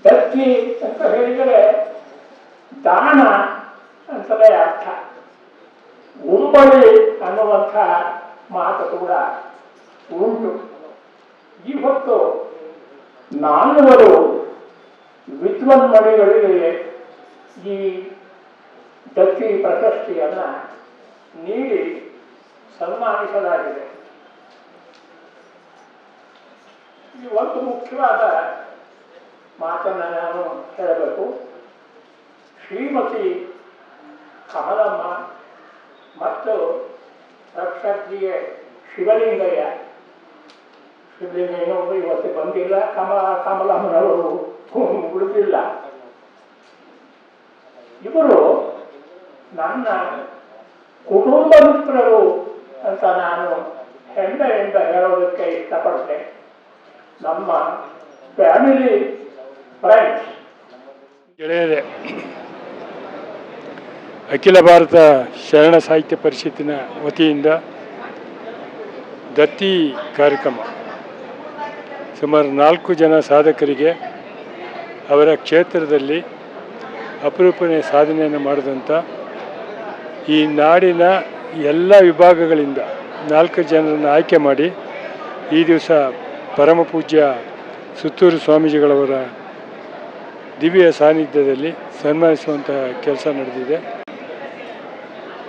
ದತ್ತಿ ಅಂತ ಹೇಳಿದರೆ ದಾನ ಅಂತಲೇ ಅರ್ಥ. ಉಂಬಳಿ ಅನ್ನುವಂಥ ಮಾತು ಕೂಡ ಉಂಟು. ಈ ಹೊತ್ತು ನಾಲ್ವರು ವಿದ್ವನ್ಮಣಿಗಳಿಗೆ ಈ ದತ್ತಿ ಪ್ರಶಸ್ತಿಯನ್ನು ನೀಡಿ ಸನ್ಮಾನಿಸಲಾಗಿದೆ. ಈ ಒಂದು ಮುಖ್ಯವಾದ ಮಾತನ್ನು ನಾನು ಹೇಳಬೇಕು. ಶ್ರೀಮತಿ ಕಮಲಮ್ಮ ಮತ್ತು ರಕ್ಷಾರ್ಜಿಗೆ ಶಿವಲಿಂಗಯ್ಯ ಇವತ್ತು ಬಂದಿಲ್ಲ, ಕಮಲಮ್ಮನವರು ಉಳಿದಿಲ್ಲ. ಇವರು ನನ್ನ ಕುಟುಂಬ ಮಿತ್ರರು ಅಂತ ನಾನು ಹೆಮ್ಮೆಯಿಂದ ಹೇಳೋದಕ್ಕೆ ಇಷ್ಟಪಡ್ತೇನೆ. ನಮ್ಮ ಫ್ಯಾಮಿಲಿ ಫ್ರೆಂಡ್ಸ್. ಗೆಳೆಯರೇ, ಅಖಿಲ ಭಾರತ ಶರಣ ಸಾಹಿತ್ಯ ಪರಿಷತ್ತಿನ ವತಿಯಿಂದ ದತ್ತಿ ಕಾರ್ಯಕ್ರಮ ಸುಮಾರು 4 ಜನ ಸಾಧಕರಿಗೆ ಅವರ ಕ್ಷೇತ್ರದಲ್ಲಿ ಅಪರೂಪಣೆ ಸಾಧನೆಯನ್ನು ಮಾಡಿದಂಥ ಈ ನಾಡಿನ ಎಲ್ಲ ವಿಭಾಗಗಳಿಂದ 4 ಜನರನ್ನು ಆಯ್ಕೆ ಮಾಡಿ ಈ ದಿವಸ ಪರಮ ಪೂಜ್ಯ ಸುತ್ತೂರು ಸ್ವಾಮೀಜಿಗಳವರ ದಿವ್ಯ ಸಾನ್ನಿಧ್ಯದಲ್ಲಿ ಸನ್ಮಾನಿಸುವಂಥ ಕೆಲಸ ನಡೆದಿದೆ.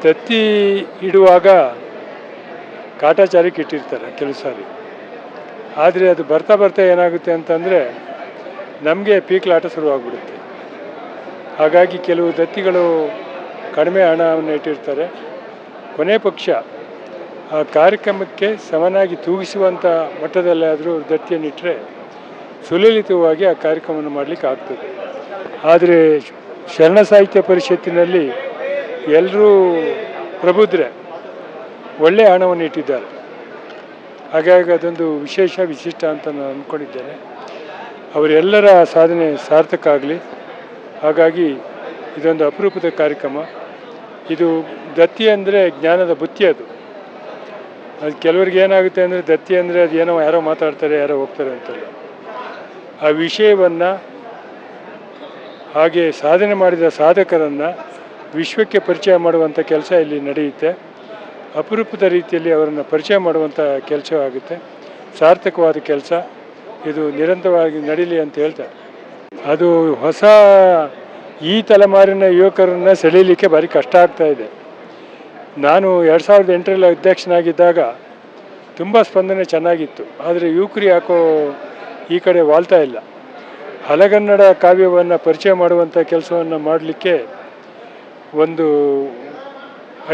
ದತ್ತಿ ಇಡುವಾಗ ಕಾಟಾಚಾರಕ್ಕೆ ಇಟ್ಟಿರ್ತಾರೆ ಕೆಲವು ಸಾರಿ. ಆದರೆ ಅದು ಬರ್ತಾ ಬರ್ತಾ ಏನಾಗುತ್ತೆ ಅಂತಂದರೆ ನಮಗೆ ಪೀಕ್ಲಾಟ ಶುರುವಾಗ್ಬಿಡುತ್ತೆ. ಹಾಗಾಗಿ ಕೆಲವು ದತ್ತಿಗಳು ಕಡಿಮೆ ಹಣವನ್ನು ಇಟ್ಟಿರ್ತಾರೆ. ಕೊನೆ ಪಕ್ಷ ಆ ಕಾರ್ಯಕ್ರಮಕ್ಕೆ ಸಮನಾಗಿ ತೂಗಿಸುವಂಥ ಮಟ್ಟದಲ್ಲಾದರೂ ದತ್ತಿಯನ್ನಿಟ್ಟರೆ ಸುಲಲಿತವಾಗಿ ಆ ಕಾರ್ಯಕ್ರಮವನ್ನು ಮಾಡಲಿಕ್ಕೆ ಆಗ್ತದೆ. ಆದರೆ ಶರಣ ಸಾಹಿತ್ಯ ಪರಿಷತ್ತಿನಲ್ಲಿ ಎಲ್ಲರೂ ಪ್ರಬುದ್ಧರೆ ಒಳ್ಳೆಯ ಹಣವನ್ನು ಇಟ್ಟಿದ್ದಾರೆ. ಹಾಗಾಗಿ ಅದೊಂದು ವಿಶಿಷ್ಟ ಅಂತ ನಾನು ಅಂದ್ಕೊಂಡಿದ್ದೇನೆ. ಅವರೆಲ್ಲರ ಸಾಧನೆ ಸಾರ್ಥಕ ಆಗಲಿ. ಹಾಗಾಗಿ ಇದೊಂದು ಅಪರೂಪದ ಕಾರ್ಯಕ್ರಮ. ಇದು ದತ್ತಿ ಅಂದರೆ ಜ್ಞಾನದ ಬುತ್ತಿ. ಅದು ಕೆಲವರಿಗೆ ಏನಾಗುತ್ತೆ ಅಂದರೆ ದತ್ತಿ ಅಂದರೆ ಅದು ಏನೋ ಯಾರೋ ಮಾತಾಡ್ತಾರೆ, ಯಾರೋ ಹೋಗ್ತಾರೆ ಅಂತಲ್ಲ. ಆ ವಿಷಯವನ್ನು ಹಾಗೆ ಸಾಧನೆ ಮಾಡಿದ ಸಾಧಕರನ್ನು ವಿಶ್ವಕ್ಕೆ ಪರಿಚಯ ಮಾಡುವಂಥ ಕೆಲಸ ಇಲ್ಲಿ ನಡೆಯುತ್ತೆ. ಅಪರೂಪದ ರೀತಿಯಲ್ಲಿ ಅವರನ್ನು ಪರಿಚಯ ಮಾಡುವಂಥ ಕೆಲಸ ಆಗುತ್ತೆ. ಸಾರ್ಥಕವಾದ ಕೆಲಸ ಇದು ನಿರಂತರವಾಗಿ ನಡೀಲಿ ಅಂತ ಹೇಳ್ತಾರೆ. ಅದು ಹೊಸ ಈ ತಲೆಮಾರಿನ ಯುವಕರನ್ನು ಸೆಳೀಲಿಕ್ಕೆ ಭಾರಿ ಕಷ್ಟ ಆಗ್ತಾಯಿದೆ. ನಾನು 2008ರಲ್ಲಿ ಅಧ್ಯಕ್ಷನಾಗಿದ್ದಾಗ ತುಂಬ ಸ್ಪಂದನೆ ಚೆನ್ನಾಗಿತ್ತು. ಆದರೆ ಯುವಕರು ಯಾಕೋ ಈ ಕಡೆ ವಾಲ್ತಾ ಇಲ್ಲ. ಹಳೆಗನ್ನಡ ಕಾವ್ಯವನ್ನು ಪರಿಚಯ ಮಾಡುವಂಥ ಕೆಲಸವನ್ನು ಮಾಡಲಿಕ್ಕೆ ಒಂದು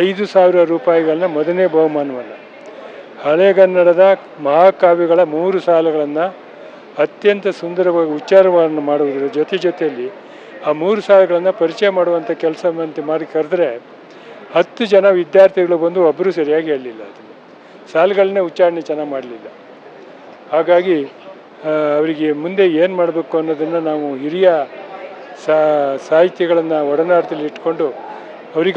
5,000 ರೂಪಾಯಿಗಳನ್ನ ಮೊದಲನೇ ಬಹುಮಾನವನ್ನು, ಹಳೆಗನ್ನಡದ ಮಹಾಕಾವ್ಯಗಳ 3 ಸಾಲುಗಳನ್ನು ಅತ್ಯಂತ ಸುಂದರವಾಗಿ ಉಚ್ಚಾರವನ್ನು ಮಾಡುವುದರ ಜೊತೆಯಲ್ಲಿ ಆ 3 ಸಾಲುಗಳನ್ನು ಪರಿಚಯ ಮಾಡುವಂಥ ಕೆಲಸವಂತೆ ಮಾಡಿ ಕರೆದ್ರೆ 10 ಜನ ವಿದ್ಯಾರ್ಥಿಗಳು ಬಂದು ಒಬ್ಬರು ಸರಿಯಾಗಿ ಹೇಳಲಿಲ್ಲ. ಅದನ್ನು ಸಾಲುಗಳನ್ನೇ ಉಚ್ಚಾರಣೆ ಚೆನ್ನಾಗಿ ಮಾಡಲಿಲ್ಲ. ಹಾಗಾಗಿ ಅವರಿಗೆ ಮುಂದೆ ಏನು ಮಾಡಬೇಕು ಅನ್ನೋದನ್ನು ನಾವು ಹಿರಿಯ ಸಾಹಿತ್ಯಗಳನ್ನು ಒಡನಾಟದಲ್ಲಿ ಇಟ್ಕೊಂಡು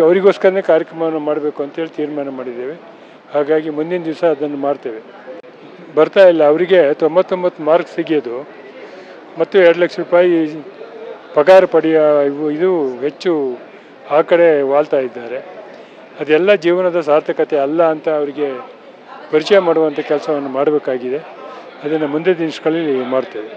ಅವರಿಗೋಸ್ಕರನೇ ಕಾರ್ಯಕ್ರಮವನ್ನು ಮಾಡಬೇಕು ಅಂತೇಳಿ ತೀರ್ಮಾನ ಮಾಡಿದ್ದೇವೆ. ಹಾಗಾಗಿ ಮುಂದಿನ ದಿವಸ ಅದನ್ನು ಮಾಡ್ತೇವೆ. ಬರ್ತಾ ಇಲ್ಲ ಅವರಿಗೆ 99 ಮಾರ್ಕ್ಸ್ ಸಿಗೋದು ಮತ್ತು 2 ಲಕ್ಷ ರೂಪಾಯಿ ಪಗಾರ ಪಡೆಯ ಇದು ಹೆಚ್ಚು ಆ ಕಡೆ ವಾಲ್ತಾ ಇದ್ದಾರೆ. ಅದೆಲ್ಲ ಜೀವನದ ಸಾರ್ಥಕತೆ ಅಲ್ಲ ಅಂತ ಅವರಿಗೆ ಪರಿಚಯ ಮಾಡುವಂಥ ಕೆಲಸವನ್ನು ಮಾಡಬೇಕಾಗಿದೆ. ಅದನ್ನು ಮುಂದೆ ದಿನಗಳಲ್ಲಿ ಮಾಡ್ತೇವೆ.